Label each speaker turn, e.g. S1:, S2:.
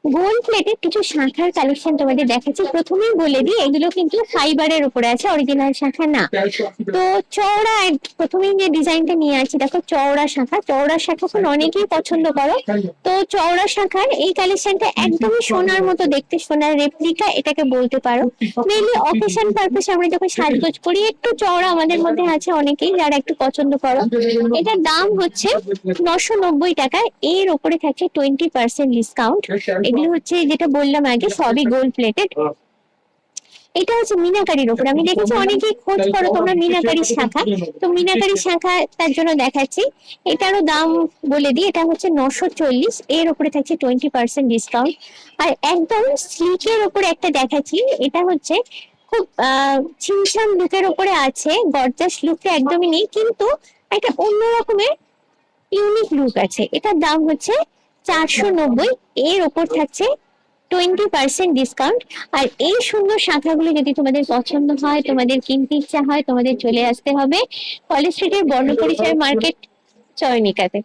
S1: Gold প্লেটের কিছু শাখার কালেকশন তোমাদের দেখাচ্ছি। প্রথমেই বলে দিই, এগুলো কিন্তু ফাইবারের উপরে আছে, অরিজিনাল শাখা না। তো চওড়া প্রথমেই যে ডিজাইনটা নিয়ে আছি দেখো, চওড়া শাখা। চওড়া শাখা এখন অনেকেই পছন্দ করো। তো চওড়া শাখার এই কালেকশনটা একদমই সোনার মতো দেখতে, সোনার রেপ্লিকা এটাকে বলতে পারো। মেইনলি অকেশন পারপাসে আমরা যখন সাজগোজ করি একটু চওড়া আমাদের মধ্যে আছে অনেকেই যারা একটু পছন্দ করো। এটার দাম হচ্ছে 990 টাকা। এর উপরে থাকছে 20% ডিসকাউন্ট। এগুলো হচ্ছে যেটা বললাম আগে, সবই গোল্ড প্লেটেড। এটা হচ্ছে মিনাকারির উপর। আমি দেখেছি অনেকেই খোঁজ করো তোমরা মিনাকারি শাখা, তো মিনাকারি শাখা তার জন্য দেখাচ্ছি। এটারও দাম বলে দিই, এটা হচ্ছে 940। এর উপরে থাকছে 20% ডিসকাউন্ট। আর একদম সিল্কের উপরে একটা দেখাচ্ছি, এটা হচ্ছে খুব ছিমছাম লুকের উপরে আছে, গর্জাস লুকটা একদমই নেই, কিন্তু একটা অন্য রকমের ইউনিক লুক আছে। এটার দাম হচ্ছে 490। এর ওপর থাকছে 20% ডিসকাউন্ট। আর এই সুন্দর শাখাগুলো যদি তোমাদের পছন্দ হয়, তোমাদের কিনতে ইচ্ছা হয়, তোমাদের চলে আসতে হবে কলেজ স্ট্রিটের বর্ণপরিচয় মার্কেট, চয়নিকাতে।